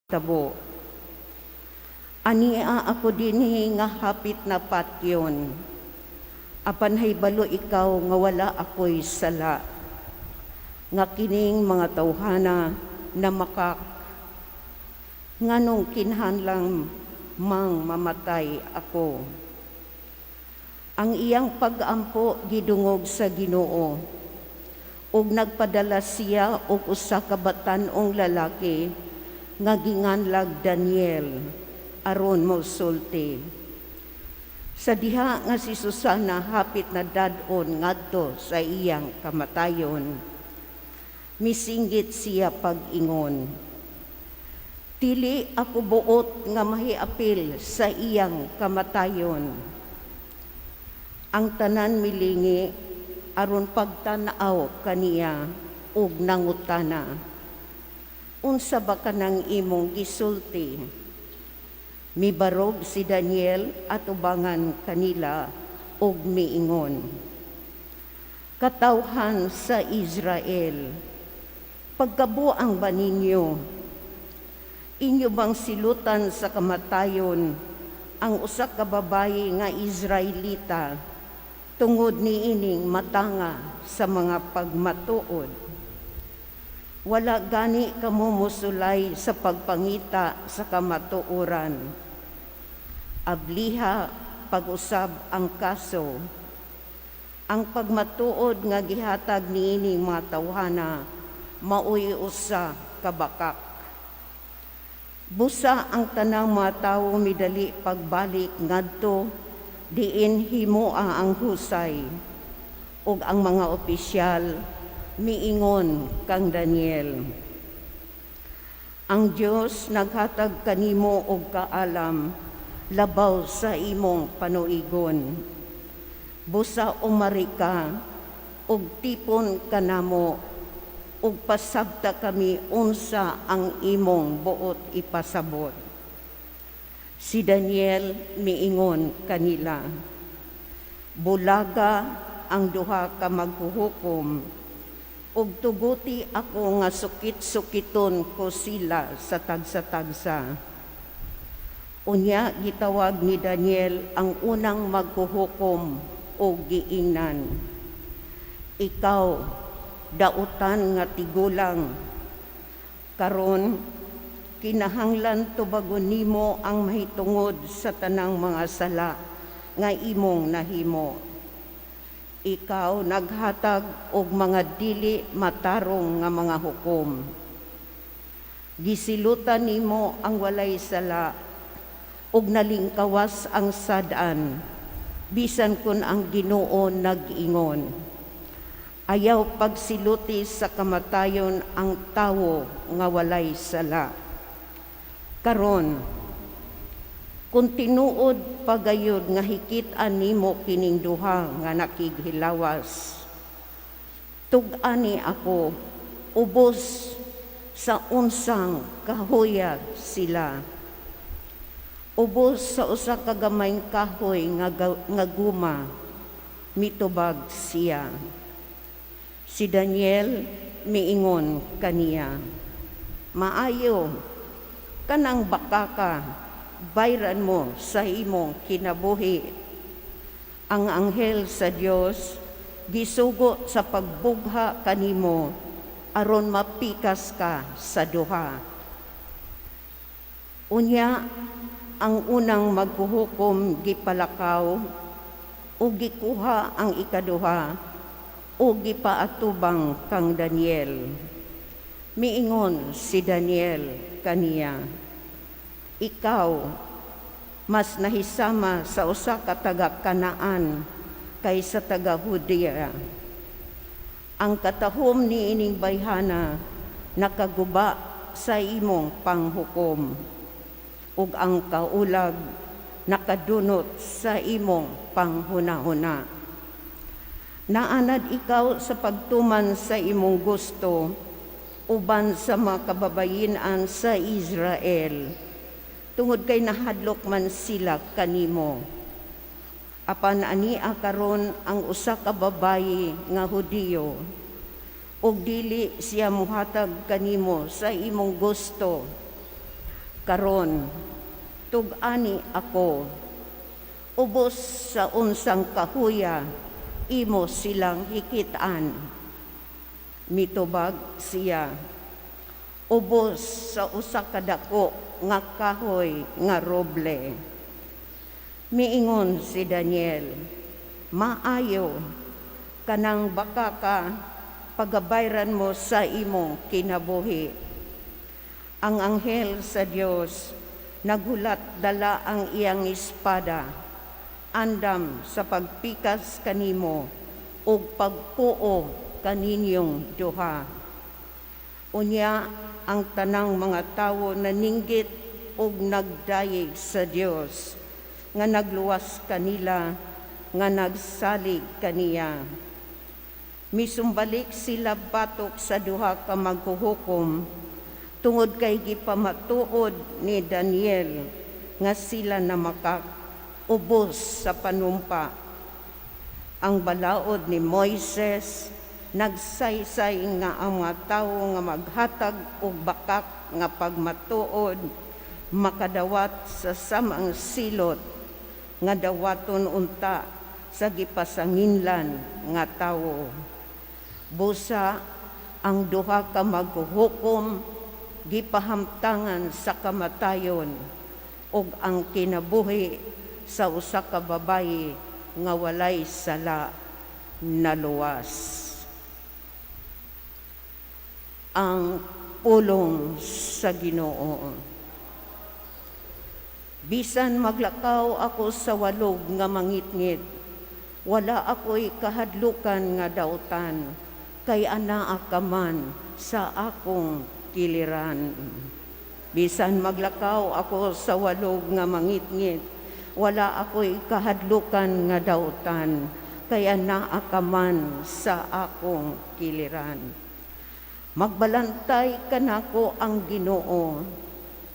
tabo. Ania ako dinhi nga hapit na patyon. Apan haybalo ikaw nga wala ako'y sala. Nga kining mga tawhana na makak. Nganong kinahanglang mang mamatay ako. Ang iyang pag-ampo gidungog sa Ginoo. Ug nagpadala siya og usa ka batan-ong lalaki nga ginganlag Daniel aron mosulti. Sa diha nga si Susana hapit na dadon ngadto sa iyang kamatayon, misinggit siya pag-ingon. Dili ako buot nga mahiapil sa iyang kamatayon. Ang tanan milingi aron pagtan-aw kaniya ug nangutana. Unsa ba kanang imong gisulti? Mibarog si Daniel at ubangan kanila og miingon. Katawhan sa Israel, pagkabuang ba ninyo? Inyo bang silutan sa kamatayon ang usa ka babayi nga Israelita tungod niining matanga sa mga pagmatuod? Wala gani kamo musulay sa pagpangita sa kamatuoran. Abliha pag-usab ang kaso. Ang pagmatuod nga gihatag niining mga tawhana maoy usa ka bakak. Busa ang tanang mga tawo midali pagbalik ngadto diin himoa ang husay ug ang mga opisyal miingon kang Daniel. Ang Dios naghatag kanimo og kaalam labaw sa imong panuigon. Busa umari ka og tipon kanamo ug pasabta kami unsa ang imong buot ipasabot. Si Daniel miingon kanila. Bulaga ang duha ka maghuhukom ug tuguti ako nga sukit-sukiton ko sila sa tagsa-tagsa. Unya gitawag ni Daniel ang unang maghuhukom o giingnan. Ikaw, dautan nga tigulang, karon kinahanglan tubagon nimo ang mahitungod sa tanang mga sala nga imong nahimo. Ikaw naghatag og mga dili matarong nga mga hukom. Gisilutan nimo ang walay sala ug nalingkawas ang sad-an bisan kun ang Ginoo nag-ingon. Ayaw pagsiluti sa kamatayon ang tawo nga walay sala. Karon kung tinuod pagayod nga hikit-an nimo kining duha nga nakighilawas. Tug-ani ako, ubos sa unsang kahuyag sila. Ubos sa usa ka gamayng kahoy nga guma, mitubag siya. Si Daniel miingon kaniya, maayo, kanang bakaka, bayran mo sa imong kinabuhi. Ang anghel sa Dios gisugo sa pagbugha kanimo aron mapikas ka sa duha. Unya ang unang maghuhukom gipalakaw ug gikuha ang ikaduha ug gipaatubang kang Daniel. Miingon si Daniel kaniya, ikaw, mas nahisama sa usa ka taga-Kanaan kaysa taga-Hudiya. Ang katahom ni ining bayhana nakaguba sa imong panghukom, ug ang kaulag nakadunot sa imong panghuna-huna. Naanad ikaw sa pagtuman sa imong gusto uban sa mga kababayen-an sa Israel, tungod kay nahadlok man sila kanimo. Apan ania karon ang usa ka babayi nga Hudiyo ug dili siya muhatag kanimo sa imong gusto, Karon, tug-ani ako, ubos sa unsang kahuya, imo silang hikitaan. Mitubag siya, ubos sa usa ka dako nga kahoy nga roble. Miingon si Daniel, maayo, kanang baka ka, pagabayran mo sa imong kinabuhi. Ang anghel sa Dios naghulat dala ang iyang espada, andam sa pagpikas kanimo ug pagpuo kaninyong duha. Unya ang tanang mga tawo naninggit ug nagdayeg sa Dios nga nagluwas kanila nga nagsalig kaniya. Misumbalik sila batok sa duha ka maghuhukom tungod kay gipamatuod ni Daniel nga sila na makaubos sa panumpa. Ang balaod ni Moises nagsaysay nga ang mga tawo nga maghatag og bakak nga pagmatuod makadawat sa samang silot nga dawaton unta sa gipasanginlan nga tawo. Busa ang duha ka maghuhukom gipahamtangan sa kamatayon ug ang kinabuhi sa usa ka babayi nga walay sala naluwas. Ang pulong sa Ginoo. Bisan maglakaw ako sa walog nga mangitngit, wala ako'y kahadlukan nga dautan, kay anaa ka man sa akong kiliran. Bisan maglakaw ako sa walog nga mangitngit, wala ako'y kahadlukan nga dautan, kay anaa ka man sa akong kiliran. Magbalantay kanako ang Ginoo,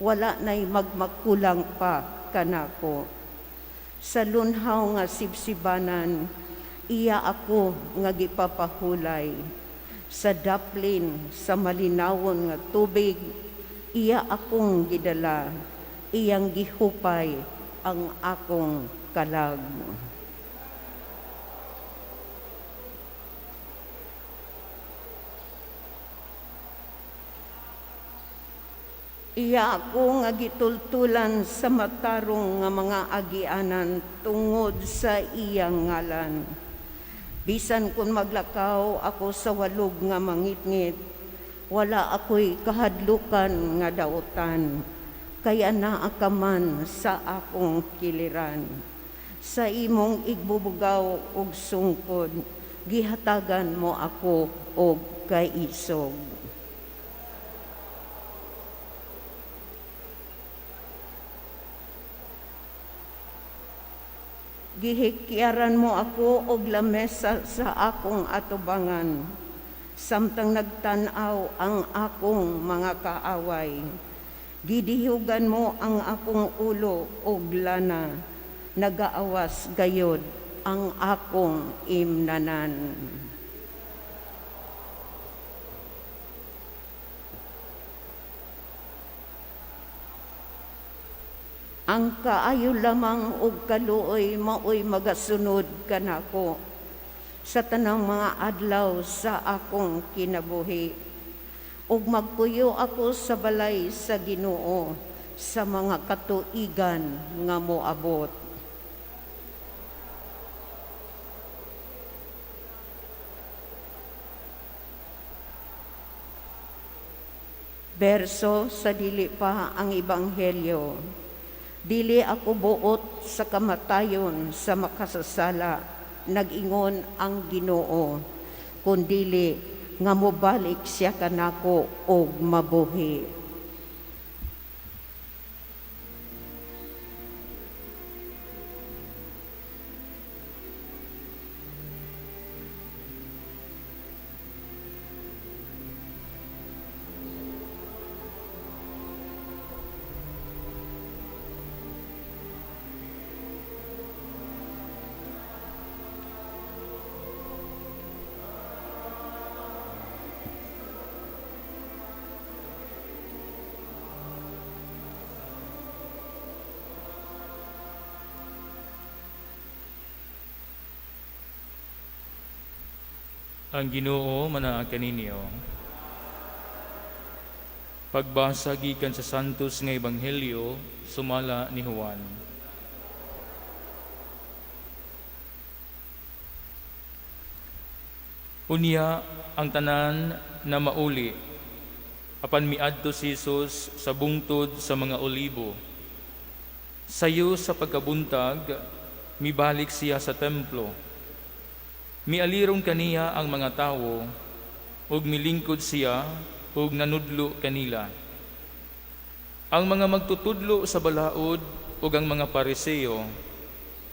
wala na'y magmakulang pa kanako. Sa lunhaw nga sibsibanan, iya ako nga gipapahulay. Sa daplin, sa malinawon nga tubig, iya akong gidala, iyang gihupay ang akong kalag. Iya ako nga gitultulan sa matarong nga mga agianan tungod sa iyang ngalan. Bisan kung maglakaw ako sa walog nga mangitngit, wala ako'y kahadlukan nga dautan, kaya naa ka man sa akong kiliran. Sa imong igbubugaw ug sungkod, gihatagan mo ako og kaisog. Gihikyaran mo ako og lamesa sa akong atubangan, samtang nagtan-aw ang akong mga kaaway. Gidihugan mo ang akong ulo og lana, nagaawas gayod ang akong imnanan. Ang kaayo lamang og kaluoy maoy magasunod kanako sa tanang mga adlaw sa akong kinabuhi. Ug magpuyo ako sa balay sa Ginoo sa mga katuigan nga moabot. Berso sa dili pa ang ebanghelyo. Dili ako buot sa kamatayon sa makasasala, nag-ingon ang Ginoo, kundili nga mobalik siya kanako og mabuhi. Ang Ginoo manaa kaninyo. Pagbasa gikan sa Santos nga Ebanghelyo sumala ni Juan. Unya ang tanan na mauli apan miadto si Jesus sa bungtod sa mga olibo. Sayo sa pagkabuntag mibalik siya sa templo. Mialirong kaniya ang mga tawo ug milingkod siya ug nanudlo kanila. Ang mga magtutudlo sa balaod ug ang mga Pariseo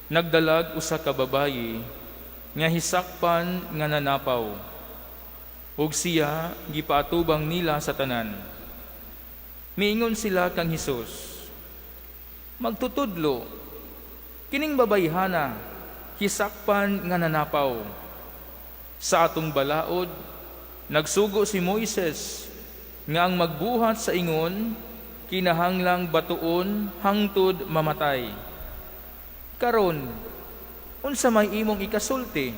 nagdalag usa ka babayi nga hisakpan nga nanapaw ug siya gipaatubang nila sa tanan. Miingon sila kang Hesus, "Magtutudlo, kining babayhana hisakpan nga nanapaw. Sa atong balaod, nagsugo si Moises nga ang magbuhat sa ingon, kinahanglang batuon hangtod mamatay. Karon, unsa may imong ikasulti?"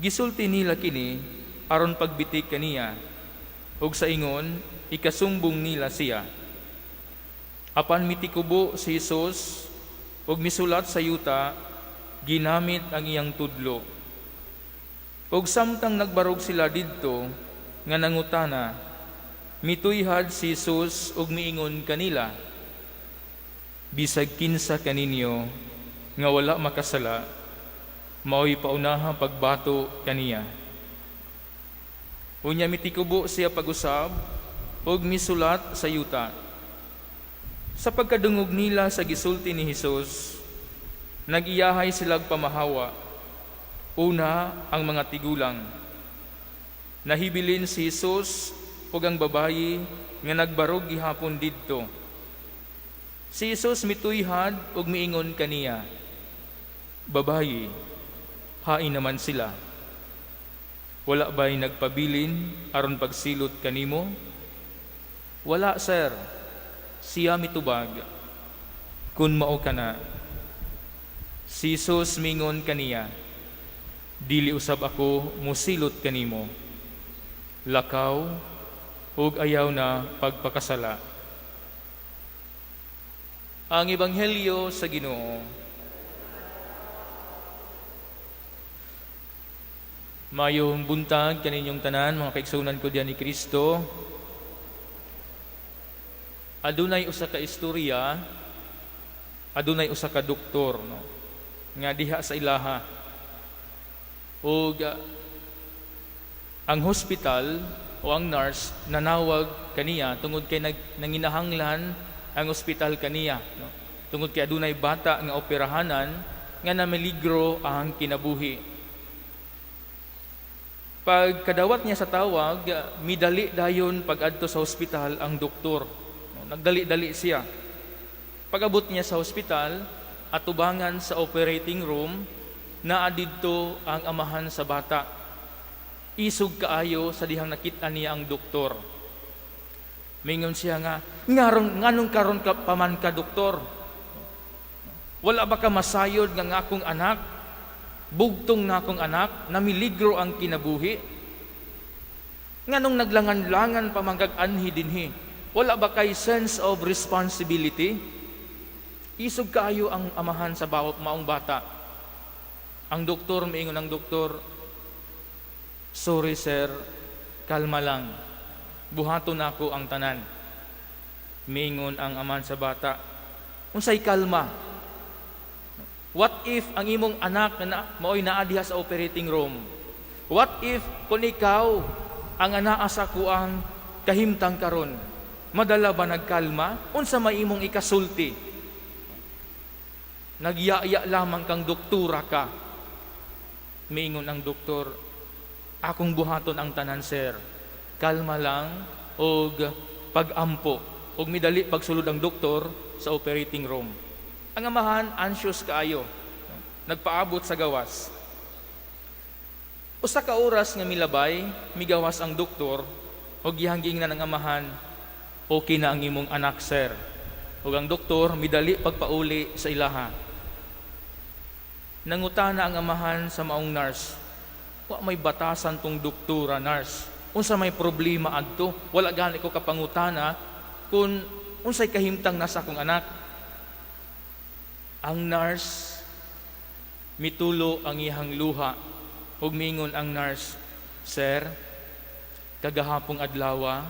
Gisulti nila kini aron pagbitik kaniya, ug sa ingon, ikasumbong nila siya. Apan mitikubo si Jesus ug misulat sa yuta, ginamit ang iyang tudlo. Ug samtang nagbarog sila didto nga nangutana, mituyhad si Jesus ug miingon kanila, "Bisag kinsa kaninyo nga wala makasala, mao'y paunahang pagbato kaniya." Unya mitikubo siya pag-usab ug misulat sa yuta. Sa pagkadungog nila sa gisulti ni Jesus, nag-iyahay silag pamahawa. Una, ang mga tigulang. Nahibilin si Jesus ug ang babayi nga nagbarog gihapon didto. Si Jesus mituyhad ug miingon kaniya, "Babayi, hain naman sila. Wala ba'y nagpabilin aron pagsilot kanimo?" "Wala, sir." Siya mitubag, "Kun mao kana." Si Jesus mingon kaniya, "Dili usab ako musilot kanimo. Lakaw ug ayaw na pagpakasala." Ang Ebanghelyo sa Ginoo. Mayong buntag kaninyong tanan, mga kaigsunan ko diyan ni Kristo. Adunay usa ka istorya, adunay usa ka doktor, no, nga diha sa ilaha. Ug ang hospital o ang nurse nanawag kaniya tungod kay nanginahanglan ang ospital kaniya, no, tungod kay adunay bata nga operahanan nga namiligro ang kinabuhi. Pagkadawat niya sa tawag, midali dayon pag-adto sa ospital ang doktor. Nagdali-dali siya. Pag-abot niya sa ospital, atubangan sa operating room, naa didto ang amahan sa bata. Isog kaayo sa dihang nakita niya ang doktor. Mingon siya nga, nganong karon ka paman ka, doktor? Wala ba ka masayod nga akong anak? Bugtong na akong anak, namiligro ang kinabuhi. Nganong naglangan-langan pamangkag anhi dinhi? Wala ba kay sense of responsibility? Isog kaayo ang amahan sa maong bata. Ang doktor, miingon ang doktor, "Sorry sir, kalma lang. Buhaton ako ang tanan." Miingon ang amahan sa bata, "Unsay kalma? What if ang imong anak na mao'y naa diha sa operating room? What if kung ikaw ang anaa sa kuang kahimtang karon? Madala ba nagkalma? Unsa may imong ikasulti? Nagyaya lamang kang doktora ka." Miingon ang doktor, "Akong buhaton ang tanan, sir. Kalma lang og pag-ampo." Og midali pagsulod ang doktor sa operating room. Ang amahan anxious kaayo, nagpaabot sa gawas. Usa ka oras nga milabay, migawas ang doktor og gihangging na ng amahan, "Okay na ang imong anak, sir." Ug ang doktor midali pagpauli sa ilaha. Nangutana ang amahan sa maong nurse, Wa may batasan tong doktora, nurse. Unsa may problema adto? Wala gani ko kapangutana kung unsay kahimtang nasa akong anak. Ang nurse mitulo ang iyang luha ug mingon ang nurse, "Sir, kagahapong adlaw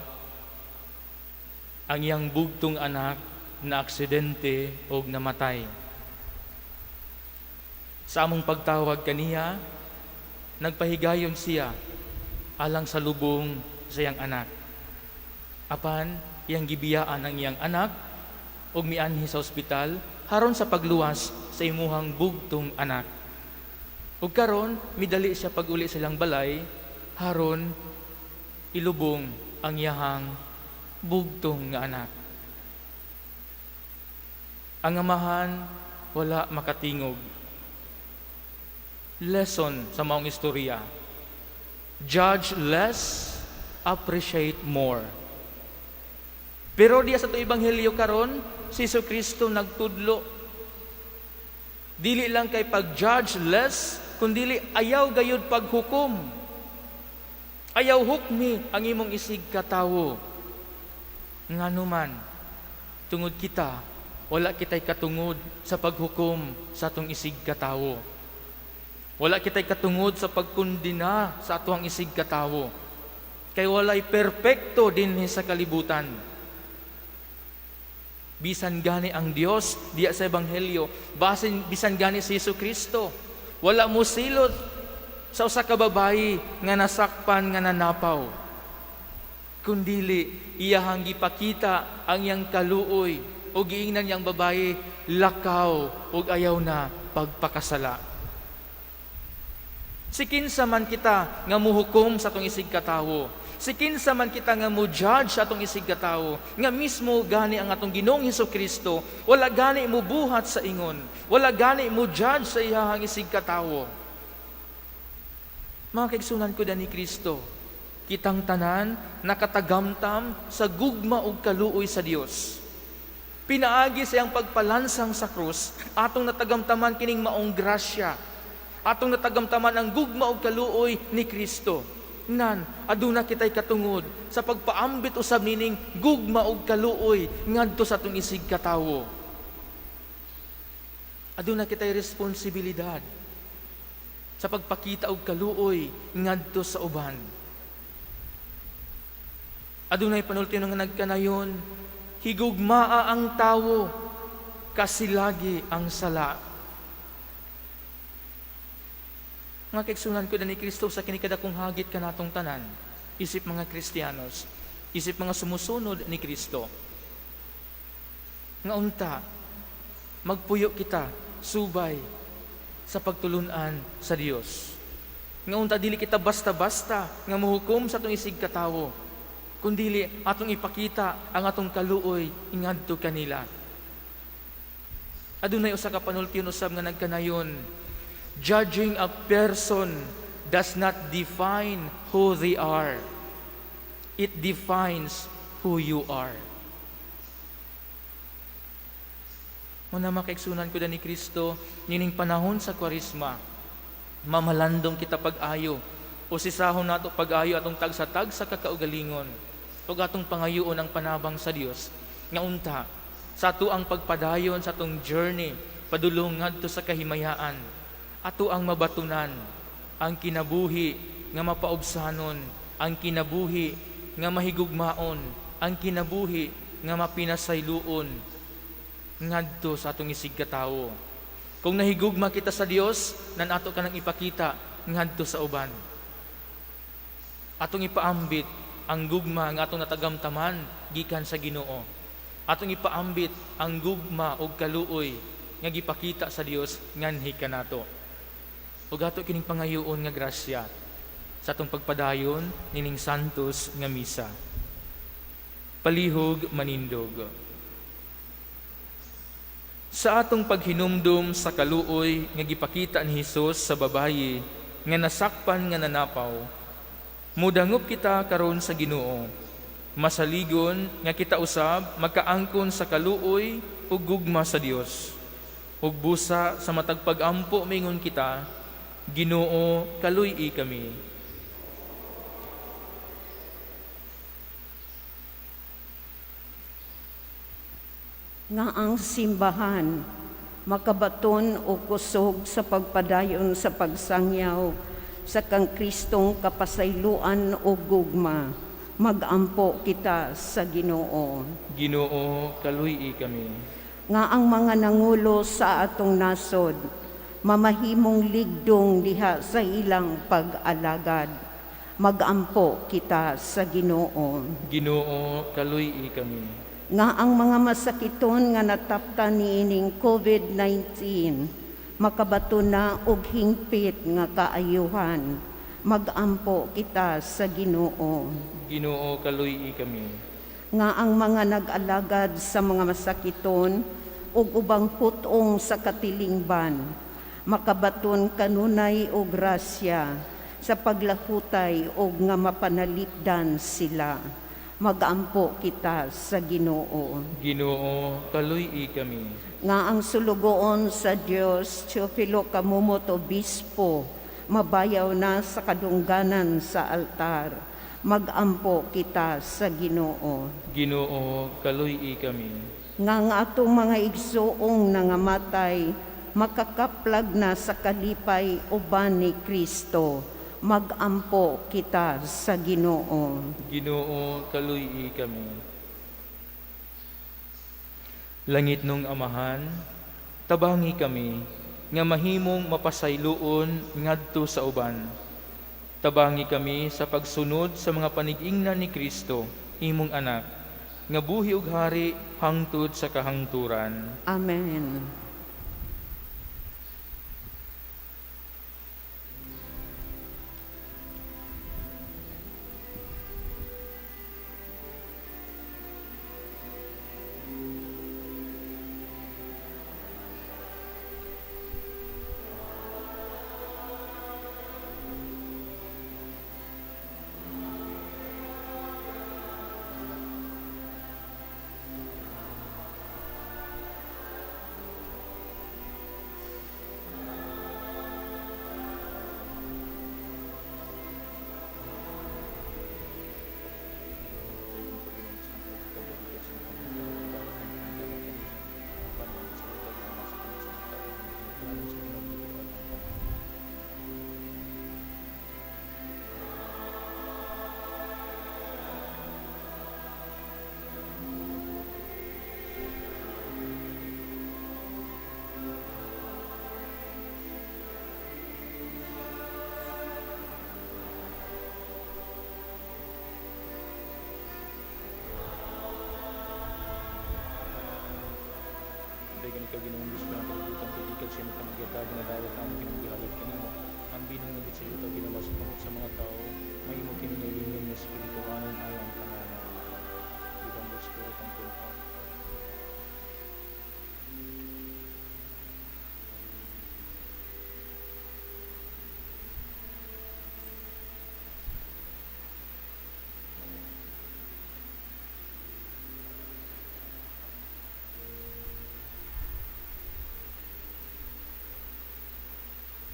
ang iyang bugtong anak na aksidente o namatay. Sa among pagtawag kaniya, nagpahigayon siya alang sa lubong sa iyang anak. Apan, iyang gibiyaan ang iyang anak o mianhi sa ospital haron sa pagluwas sa imuhang bugtong anak. Ug karon midali siya pag-uli sa ilang balay haron ilubong ang iyahang bugtong nga anak." Ang amahan wala makatingog. Lesson sa maong istorya: judge less, appreciate more. Pero diya sa to ebanghelyo karon, si Jesucristo nagtudlo. Dili lang kay pag-judge less, kundili ayaw gayud paghukom. Ayaw hukmi ang imong isig katawo. Nganuman, tungod kita, wala kitay katungod sa paghukom sa atong isig katawo. Wala kitay katungod sa pagkundina sa atong isig katawo. Kay walay perpekto dinhi sa kalibutan. Bisan gani ang Dios diya sa ebanghelyo, bisan gani si Jesucristo, wala mo silot sa usa ka babayi nga nasakpan nga nanapaw. Kundili iyahang gipakita ang iyang kaluoy o giingnan niyang babayi lakaw ug ayaw na pagpakasala. Si kinsa man kita nga muhukom sa atong isig katawo, si kinsa man kita nga mo-judge sa atong isig katawo, nga mismo gani ang atong Ginoong Hesukristo, wala gani mo buhat sa ingon, wala gani mo judge sa iyahang isig katawo. Mga kaigsunan ko ni Kristo, kitang tanan nakatagamtam sa gugma ug kaluoy sa Dios. Pinaagi sa iyang pagpalansang sa krus, atong natagamtaman kining maong grasya. Atong natagamtaman ang gugma ug kaluoy ni Kristo. Nan, aduna kitay katungod sa pagpaambit usab nining gugma ug kaluoy ngadto sa atong isig katawo. Aduna kitay responsibilidad sa pagpakita og kaluoy ngadto sa uban. Adunay panulti nga nagkanayon, higugmaa ang tawo kasilagi ang sala. Mga kaigsunan ko ni Kristo, sa kinikadakong hagit kanatong tanan, isip mga Kristiyanos, isip mga sumusunod ni Kristo, nga unta magpuyo kita subay sa pagtulunan sa Dios. Nga unta dili kita basta-basta nga muhukom sa atong isig katawo, kundili atong ipakita ang atong kaluoy ngadto kanila. Adunay usa ka panultiyon usab nga nagkanayon, judging a person does not define who they are. It defines who you are. Muna makaigsunan ko ni Kristo, nining panahon sa Kwaresma, mamalandong kita pag-ayo, o sisahon nato pag-ayo atong tag sa kakaugalingon, o atong pangayoon ang panabang sa Dios. Nga unta, sa ato ang pagpadayon sa atong journey, padulong ngadto sa kahimayaan, ato ang mabatunan, ang kinabuhi nga mapaubsanon, ang kinabuhi nga mahigugmaon, ang kinabuhi nga mapinasayloon ngadto sa atong isig katawo. Kung nahigugma kita sa Dios, nan ato kanang ipakita ngadto sa uban. Atong ipaambit ang gugma nga atong natagamtaman gikan sa Ginoo. Atong ipaambit ang gugma og kaluoy nga gipakita sa Dios nganhi kanato. Ug ato kining pangayoon nga grasya sa atong pagpadayon nining santos nga misa. Palihog manindog. Sa atong paghinumdum sa kaluoy nga gipakita ni Hesus sa babayi nga nasakpan nga nanapaw, mudangop kita karon sa Ginoo. Masaligon nga kita usab magkaangkon sa kaluoy ug gugma sa Dios. Ug busa sa matag pag-ampo mingon kita, Ginoo, kaluy-i kami. Nga ang simbahan makabaton o kusog sa pagpadayon sa pagsangyaw sa kang Kristong kapasayloan o gugma, magampo kita sa Ginoo. Ginoo, kaluy-i kami. Nga ang mga nangulo sa atong nasod mamahimong ligdong diha sa ilang pag-alagad, magampo kita sa Ginoo. Ginoo, kaluy-i kami. Nga ang mga masakiton nga nataptan niining COVID-19 makabato na og hingpit nga kaayuhan, magampo kita sa Ginoo. Ginoo, kaluy-i kami. Nga ang mga nag-alagad sa mga masakiton ug ubang putong sa katilingban makabaton kanunay og grasya sa paglahutay og nga mapanalipdan sila, magampo kita sa Ginoo. Ginoo, kaluy-i kami. Nga ang sulugoon sa Dios Teofilo Kamumot Obispo mabayaw na sa kadungganan sa altar, magampo kita sa Ginoo. Ginoo, kaluy-i kami. Nga ang atong mga igsoong nangamatay makakaplag na sa kalipay uban ni Kristo, magampo kita sa Ginoo. Ginoo, kaluy-i kami. Langit nung Amahan, tabangi kami nga mahimong mapasayloon ngadto sa uban. Tabangi kami sa pagsunod sa mga panigingnan ni Kristo, imong anak, nga buhi ug hari hangtod sa kahangturan. Amen. Dagan ikaw Ginoong Diyos ko ng kalibutan kay ikaw siya magpamagyatag na dawat na among pinagbihalad kanimo. Ang binong nga sa iyo ginawa sa pamut sa mga tao, mahimo kini nga lingon nga espiritu anon alang kanana. Ibang Diyos ko ang tunta.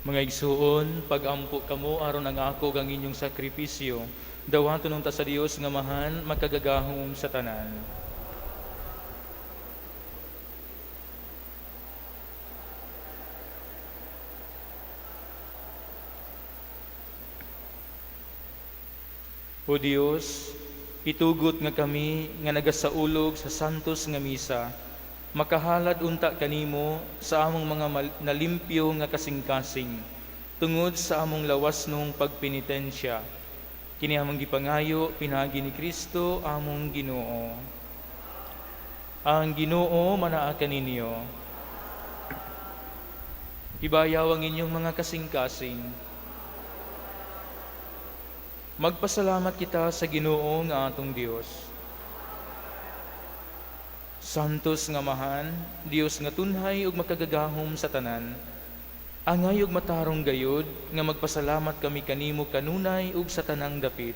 Mga igsuon, pag-ampo kamo aron ang ako ang inyong sakripisyo, dawaton nung ta sa Dios nga mahan magkagagahom sa tanan. O Dios, itugot nga kami nga nagasaulog sa santos nga misa, makahalad unta kanimo sa among mga nalimpyo nga kasing-kasing tungod sa among lawas nung pagpenitensya. Kini among gipangayo pinagi ni Kristo among Ginoo. Ang Ginoo manaa kaninyo. Ibayaw ang inyong mga kasing-kasing. Magpasalamat kita sa Ginoo nga atong Dios. Santos nga mahan, Dios nga tunhay ug makagagahom sa tanan. Angay ug matarong gayod nga magpasalamat kami kanimo kanunay ug sa tanang dapit.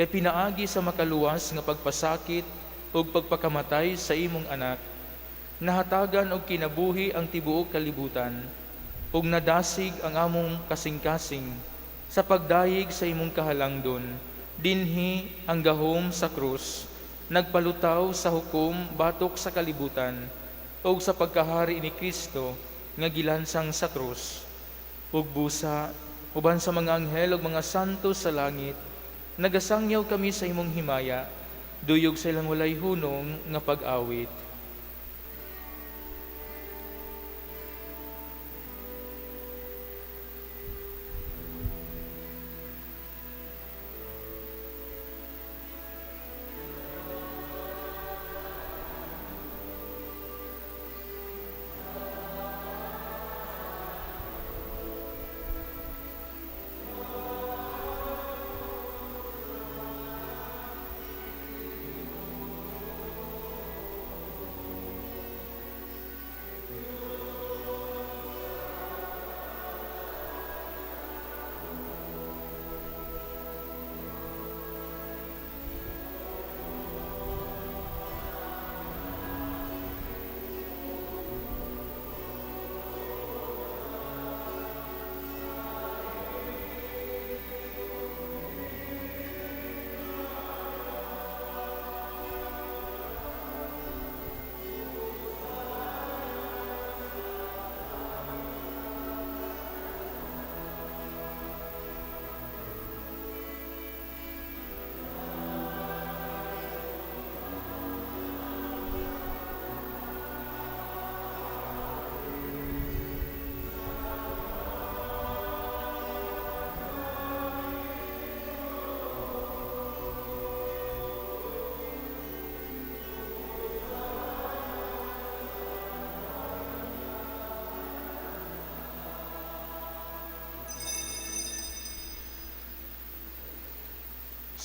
Kay pinaagi sa makaluwas nga pagpasakit ug pagpakamatay sa imong anak, nahatagan og kinabuhi ang tibuok kalibutan. ug nadasig ang among kasing-kasing sa pagdayeg sa imong kahalangdon, dinhi ang gahom sa krus, nagpalutaw sa hukom batok sa kalibutan, ug sa pagkahari ni Kristo nga gilansang sa krus. Ug busa, uban sa mga anghel ug mga santo sa langit, nagasangyaw kami sa imong himaya, duyog sa ilang walay hunong nga pag-awit.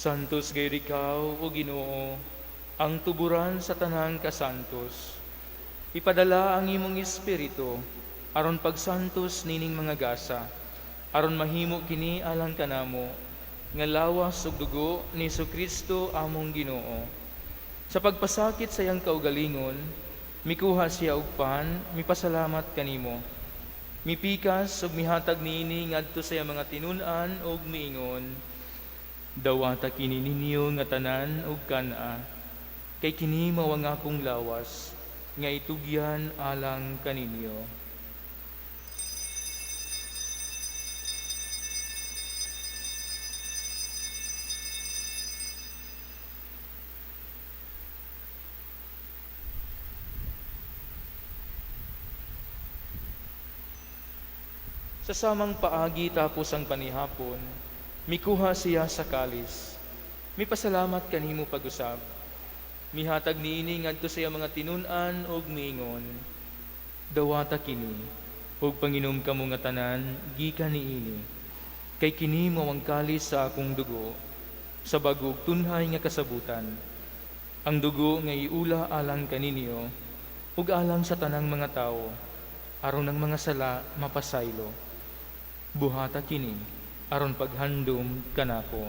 Santos gayud ikaw, o Ginoo, ang tuburan sa tanang kasantos. Ipadala ang imong espiritu aron pagsantos nining mga gasa, aron mahimo kini alang kanamo, nga lawas ug dugo ni Jesu-Kristo among Ginoo. Sa pagpasakit sa iyang kaugalingon, mikuha siya og pan, mipasalamat kanimo. Mipikas ug mihatag niini ngadto sa iyang mga tinun-an ug miingon, dawata kini ninyo nga tanan ug kana, kay kini mao ang akong lawas, nga itugyan alang kaninyo. Sa samang paagi tapos ang panihapon, mikuha siya sa kalis. Mipasalamat kanimo pag-usab. Mihatag niini ngadto sa iyang mga tinun-an ug miingon, dawata kini, ug panginom kamo nga tanan gikan niini. Kay kini mao ang kalis sa akong dugo, sa bagog tunhay nga kasabutan. Ang dugo nga iula alang kaninyo, ug alang sa tanang mga tawo, aron ang mga sala mapasaylo. Buhata kini aron paghandom kanako.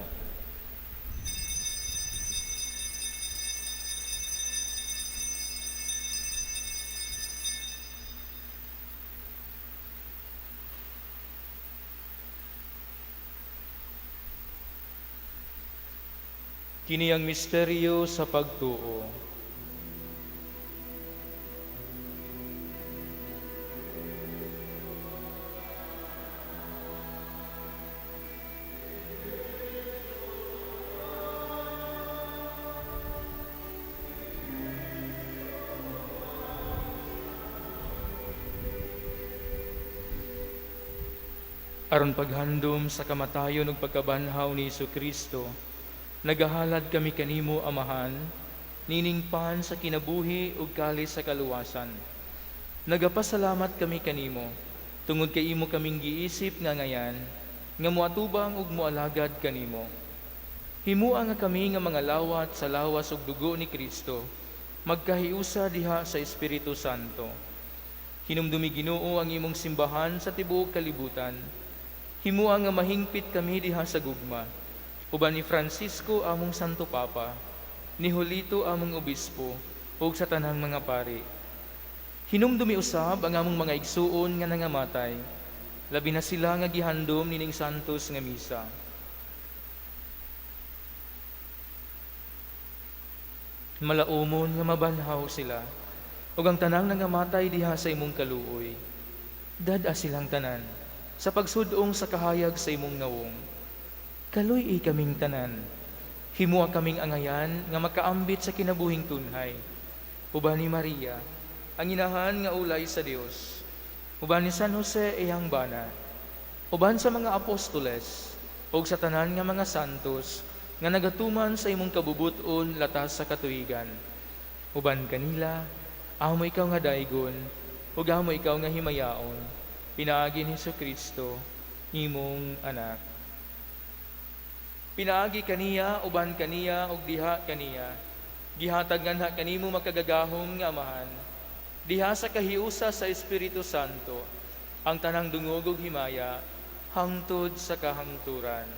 Kini ang misteryo sa pagtuo. Aron paghandom sa kamatayon ug pagkabanhaw ni Jesu-Kristo, nagahalad kami kanimo, Amahan, nining pan sa kinabuhi ug kalis sa kaluwasan. Nagapasalamat kami kanimo, tungod kay imo kaming giisip nga ngayan, nga moatubang ug moalagad kanimo. Himua nga kami nga mga lawat sa lawas ug dugo ni Kristo, magkahiusa diha sa Espiritu Santo. Hinumdumi Ginoo ang imong simbahan sa tibuok kalibutan. Himua nga mahingpit kami diha sa gugma, uban ni Francisco among Santo Papa, ni Julito among Obispo, ug sa tanang mga pari. Hinumdumi usab ang among mga igsuon nga nangamatay, Labi na sila nga gihandom nining santos nga misa. Malaumon nga mabanhaw sila, ug ang tanang nangamatay diha sa imong kaluoy. Dad-a silang tanan, sa pagsudong sa kahayag sa imong nawong. Kaluy kaming tanan, himua kaming angayan nga makaambit sa kinabuhing tunhay. Uban ni Maria, ang inahan nga ulay sa Dios. Uban ni San Jose iyang bana. Uban sa mga apostoles, ug sa tanan nga mga santos, nga nagatuman sa imong kabubuton latas sa katuigan. Uban kanila, amo ikaw nga daygon, ug amo ikaw nga himayaon, pinaagi ni Jesucristo, imong anak. Pinaagi kaniya, uban kaniya, ug diha kaniya. Gihatag nganha kanimo makagagahom nga amahan. Diha sa kahiusa sa Espiritu Santo, ang tanang dungog ug himaya, hangtod sa kahangturan.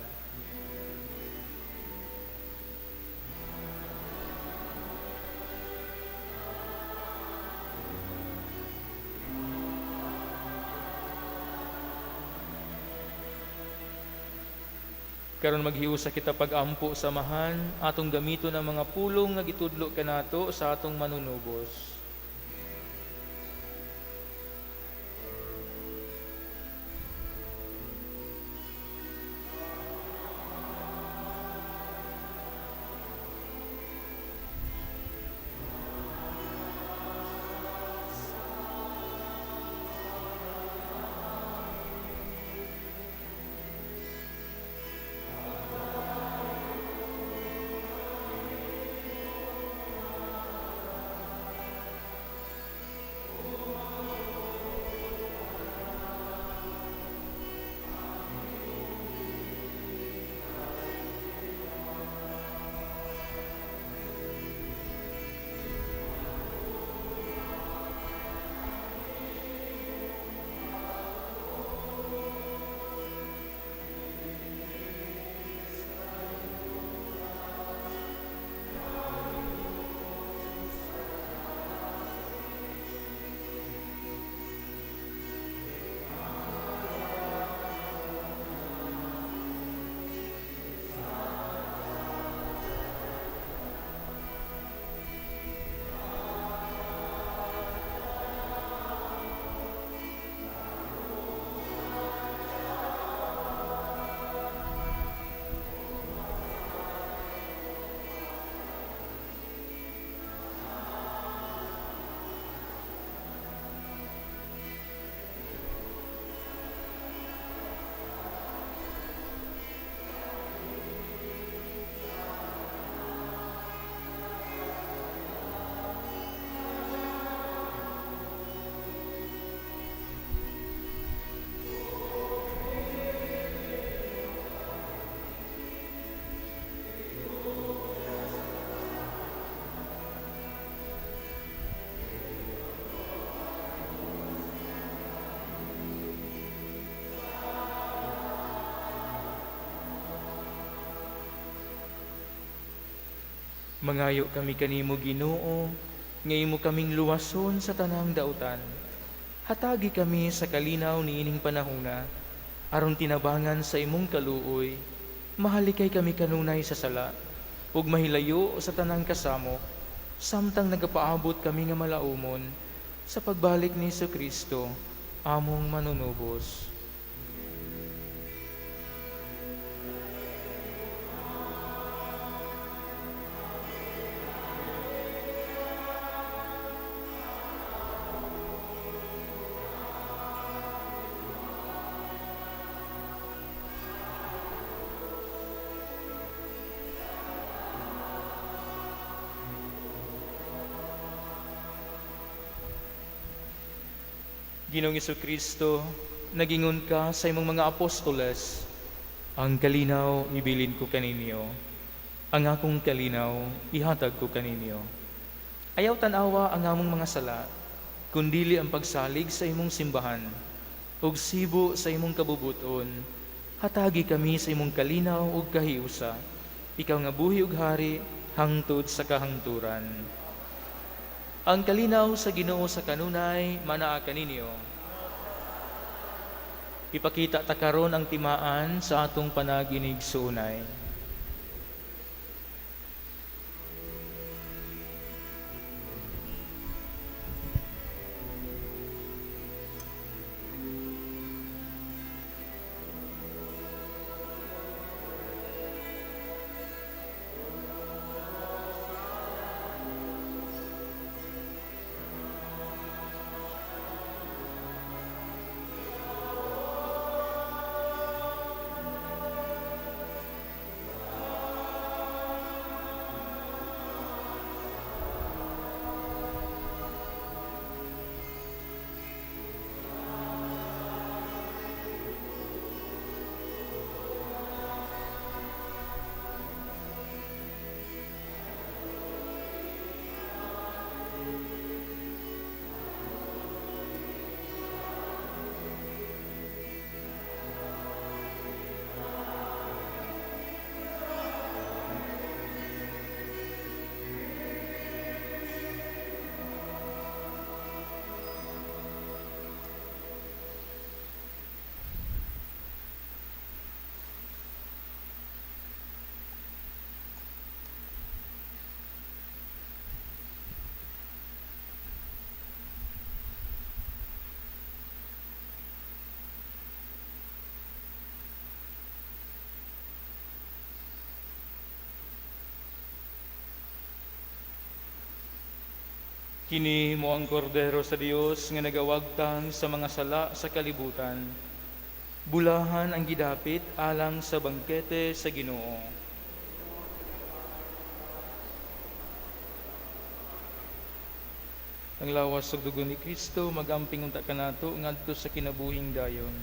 Karon maghiusa kita pag-ampo samahan, atong gamito ng mga pulong nga gitudlo kanato sa atong manunubos. Mangayo kami kanimo Ginoo, nga imo kaming luwason sa tanang dautan. Hatagi kami sa kalinaw niining panahona, aron tinabangan sa imong kaluoy, mahalikay kami kanunay sa sala, ug mahilayo sa tanang kasamo, samtang nagapaabot kami nga malaumon, sa pagbalik ni Jesucristo, among manunubos. Ginoong Jesucristo, nagingon ka sa imong mga apostoles, ang kalinaw ibilin ko kaninyo, ang akong kalinaw ihatag ko kaninyo. Ayaw tanawa ang among mga sala, kundili ang pagsalig sa imong simbahan, ug sibo sa imong kabubuton, hatagi kami sa imong kalinaw ug kahiusa, ikaw nga buhi ug hari, hangtod sa kahangturan. Ang kalinaw sa Ginoo sa kanunay, manaa kaninyo. Ipakita ta karon ang timaan sa atong panaginig sunay. Kini mo ang kordero sa Dios nga nagawagtang sa mga sala sa kalibutan. Bulahan ang gidapit alang sa bangkete sa Ginoo. Ang lawas ug dugo ni Kristo magamping unta kanato ngadto sa kinabuhing dayon.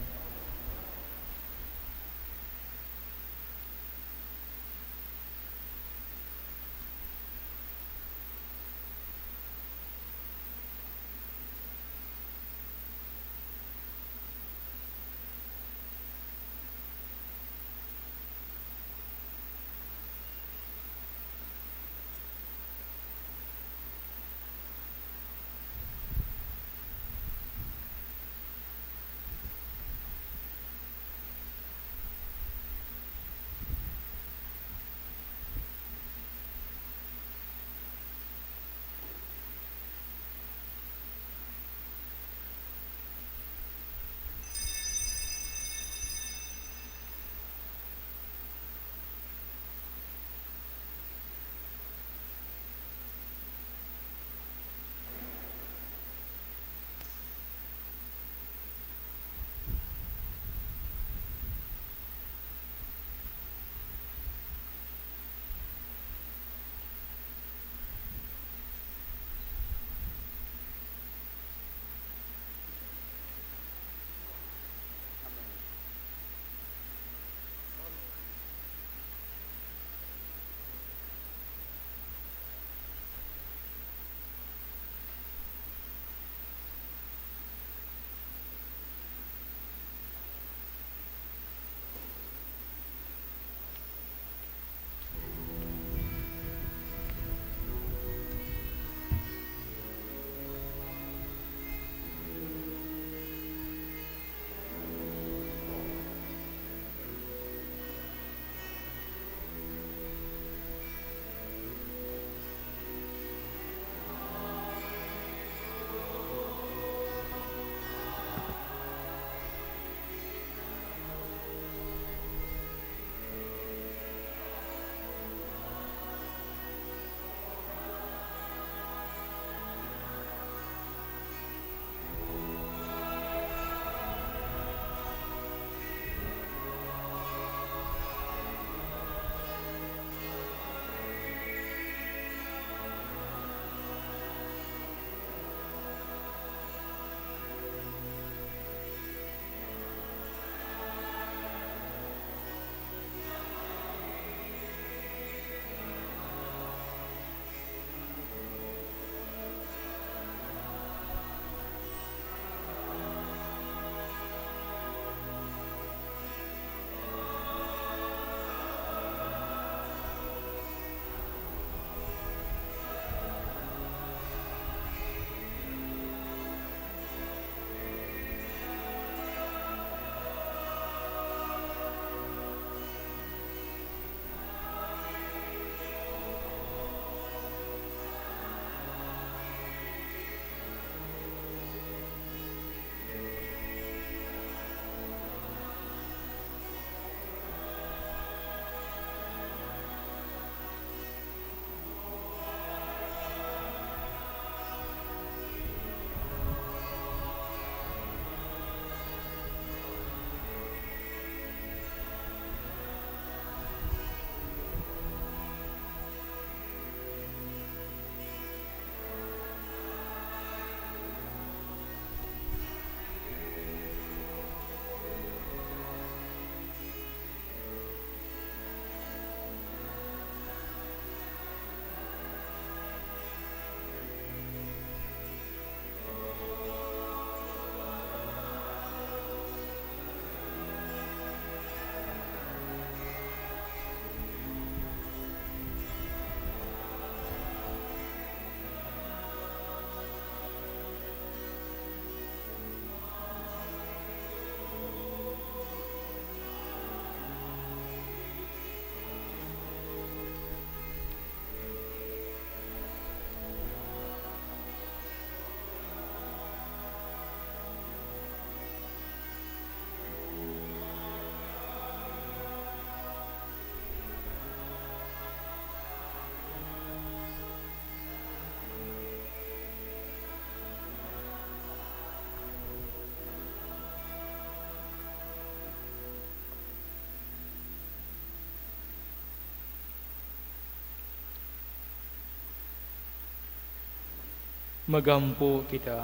Magampo kita.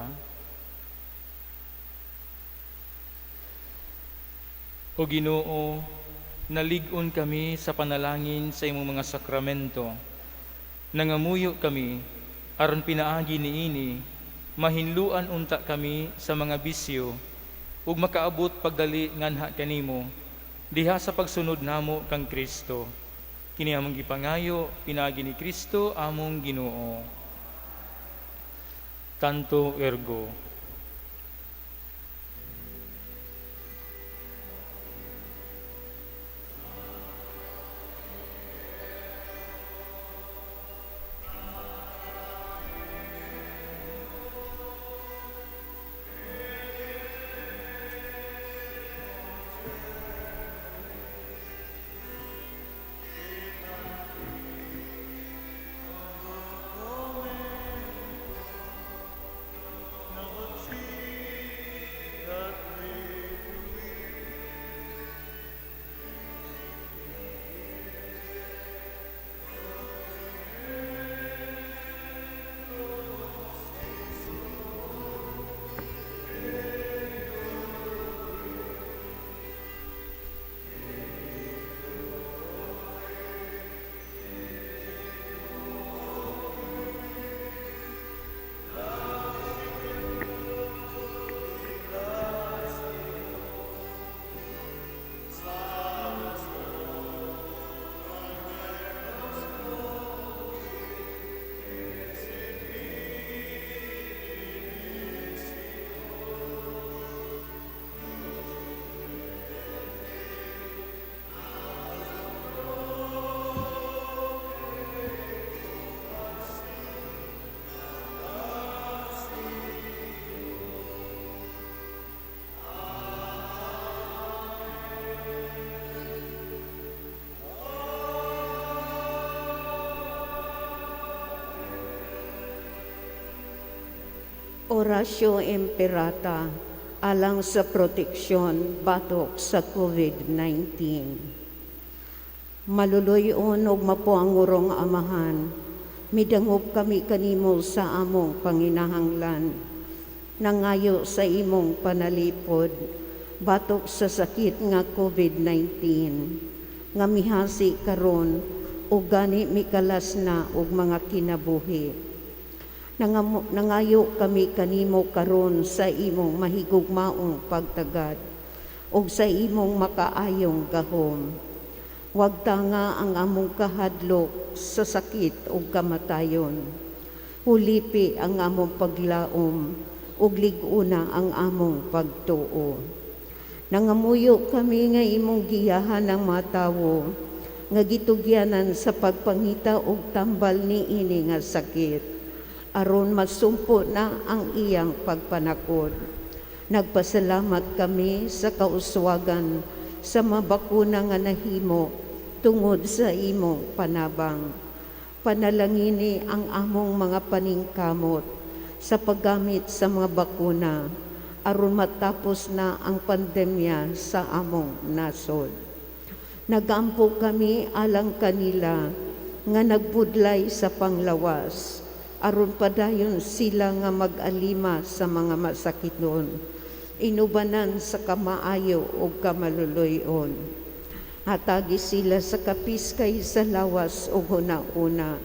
O Ginoo, nalig-on kami sa panalangin sa imong mga sakramento. Nangamuyo kami, aron pinaagi niini, mahinluan unta kami sa mga bisyo, ug makaabot pagdali nganha kanimo, diha sa pagsunod namo kang Kristo. Kini among gipangayo, pinaagi ni Kristo among Ginoo. Tanto ergo. Orasyo Imperata alang sa proteksyon batok sa COVID-19. Maluluyon og mapuangurong amahan, midangop kami kanimo sa among panginahanglan. Nangayo sa imong panalipod, batok sa sakit nga COVID-19, nga mihasi karon ug gani mikalas na og mga kinabuhi. Nangayo kami kanimo karon sa imong mahigugmaong pagtagad ug sa imong makaayong gahom. Wag tanga ang among kahadlok sa sakit ug kamatayon. Hulipi ang among paglaom ug lig-una ang among pagtuo. Nangamuyo kami nga imong giyahan ng mga tawo nga gitugyanan sa pagpangita og tambal niini nga sakit, aron masumpo na ang iyang pagpanakod. Nagpasalamat kami sa kauswagan sa mabakuna nga nahimo tungod sa imong panabang. Panalangini ang among mga paningkamot sa paggamit sa mga bakuna aron matapos na ang pandemya sa among nasod. Nagampo kami alang kanila nga nagbudlay sa panglawas, aron padayon sila nga mag-alima sa mga masakiton, inubanan sa kamaayo o kamaluluyon. Hatagi sila sa kapiskay sa lawas o huna-una,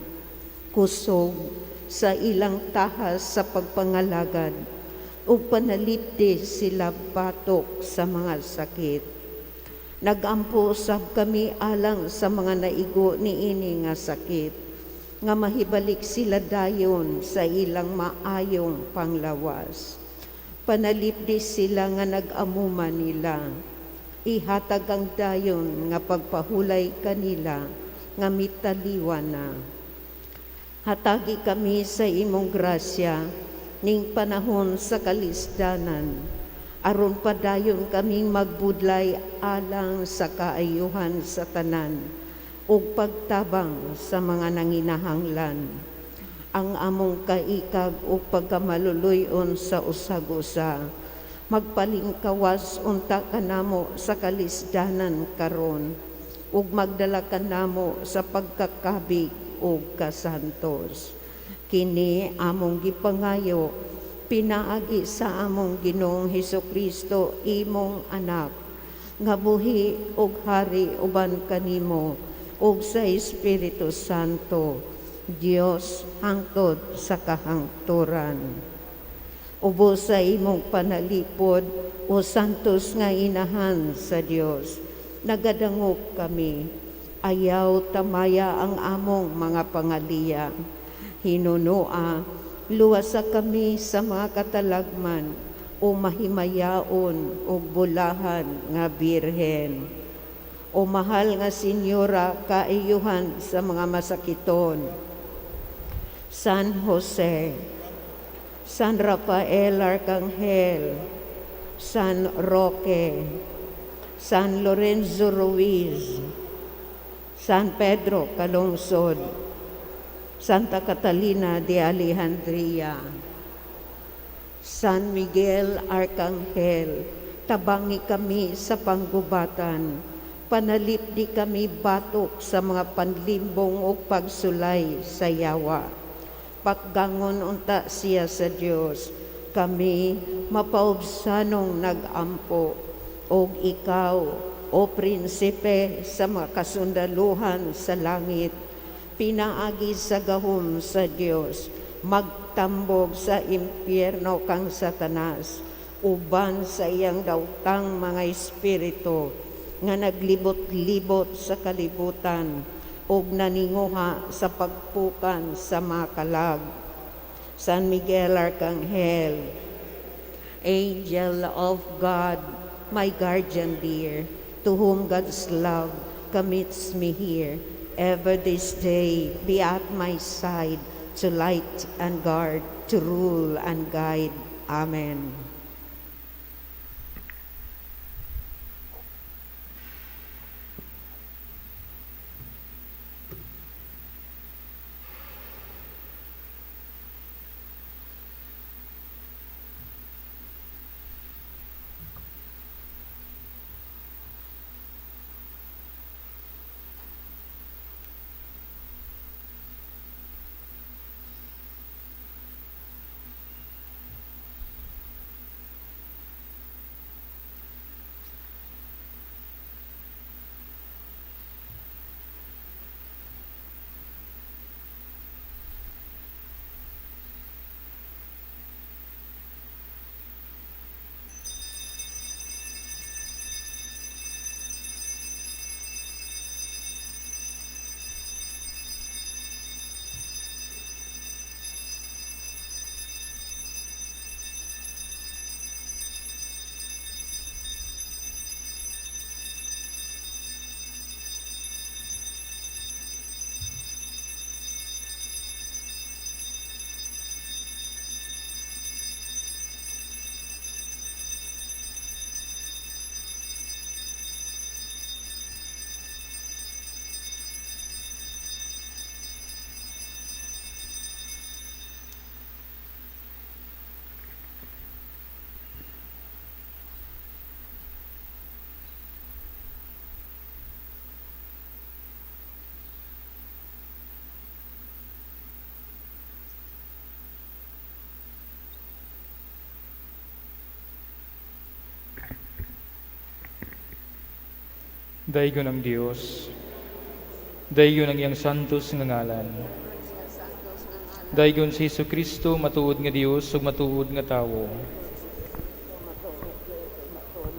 kusog sa ilang tahas sa pagpangalagad, o panalipdi sila batok sa mga sakit. Nagampo sab kami alang sa mga naigo niini nga sakit, nga mahibalik sila dayon sa ilang maayong panglawas. Panalipdi sila nga nag-amuma nila, ihatag ang dayon nga pagpahulay kanila nga mitaliwan na. Hatagi kami sa imong grasya ning panahon sa kalisdanan, aron padayon kaming magbudlay alang sa kaayuhan sa tanan ug pagtabang sa mga nanginahanglan. Ang among kaikag ug pagkamaluluyon sa usag-usa, magpalingkawas unta kanamo sa kalisdanan karon ug magdala kanamo sa pagkakabig ug kasantos. Kini among gipangayo, pinaagi sa among Ginoong Hesukristo, imong anak, nga buhi ug hari uban kanimo ug sa Espiritu Santo, Dios hangtod sa kahangturan. Ubos sa imong panalipod o santos nga inahan sa Dios, nagadangop kami, ayaw tamaya ang among mga pangaliya. Hinunua, luwasa kami sa mga katalagman o mahimayaon o bulahan nga birhen. O mahal nga senyora, kaayuhan sa mga masakiton. San Jose, San Rafael Arcangel, San Roque, San Lorenzo Ruiz, San Pedro Calungsod, Santa Catalina de Alejandria, San Miguel Arcangel, tabangi kami sa panggubatan, panalipdi kami batok sa mga panlimbong o pagsulay sa yawa. Paggangon unta siya sa Dios, kami mapaubsanong nag-ampo, og ikaw, o prinsipe sa mga kasundaluhan sa langit, pinaagi sa gahom sa Dios, magtambog sa impyerno kang Satanas, uban sa iyang dautang mga espiritu, nga naglibot-libot sa kalibutan, ug naninguha sa pagpukan sa mga kalag. San Miguel Arcangel, Angel of God, my guardian dear, to whom God's love commits me here, ever this day be at my side, to light and guard, to rule and guide. Amen. Daigon ang Dios, daigon ang iyang santos nga ngalan. Daigon si Jesucristo, matuod nga Dios ug matuod nga tawo.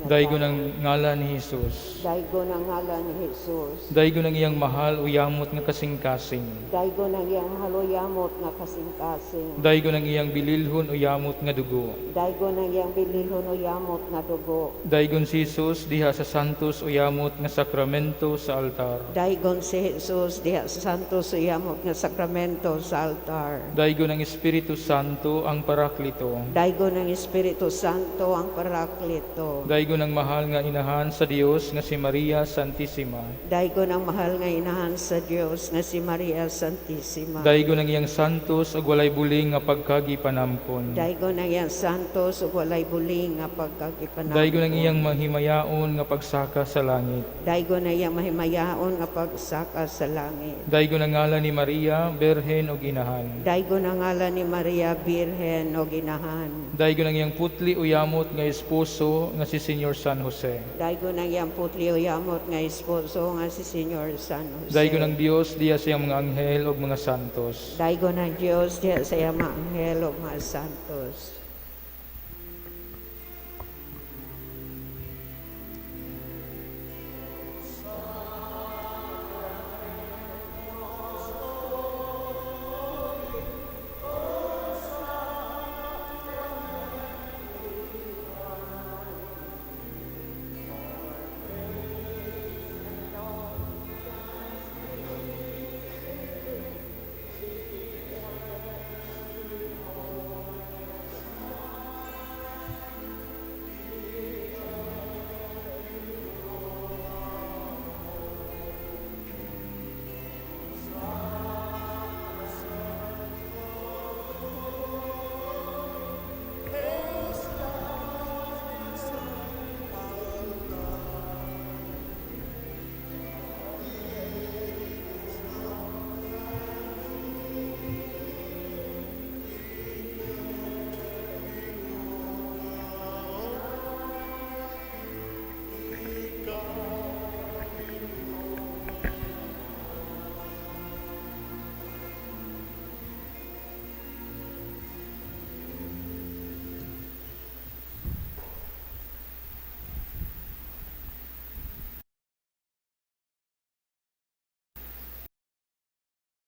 Daigon ang ngalan ni Jesus. Daigon ang ngalan ni Jesus. Daigon ang iyang mahal uyamot nga kasing-kasing. Daigon ang iyang haloyamot nga kasing-kasing. Daigon ang iyang bililhon uyamot nga dugo. Daigon ang iyang bililhon o yamot nga dugo. Daigon si Jesus diha sa santos uyamot nga sakramento sa altar. Daigon si Jesus diha sa santos o yamot nga sakramento sa altar. Daigon ang Espiritu Santo ang Paraklito. Daigon ang Espiritu Santo ang Paraklito. Daigon Daygo ng mahal nga inahan sa Dios nga si Maria Santissima. Daygo ng mahal nga inahan sa Dios nga si Maria Santissima. Daygo ng iyang santos ug walay buling nga pagkagipanampon. Daygo ng iyang santos ug walay buling nga pagkagipanamon. Daygo ng iyang mahimayaon nga pagsaka sa langit. Daygo na iyang mahimayaon nga pagsaka sa langit. Daygo ng ngalan ni Maria, Berhen ug Inahan. Daygo na ngalan ni Maria Birhen o ginahan. Daygo ng iyang putli uyamot nga esposo nga si Senyor San Jose. Daygo na iyang putli o yamot nga esposo nga si Senyor San Jose. Daygo ng Dios diya sa iyang mga anghel ug mga santos. Daygo ng Diyos diya sa iyang mga anghel o mga santos.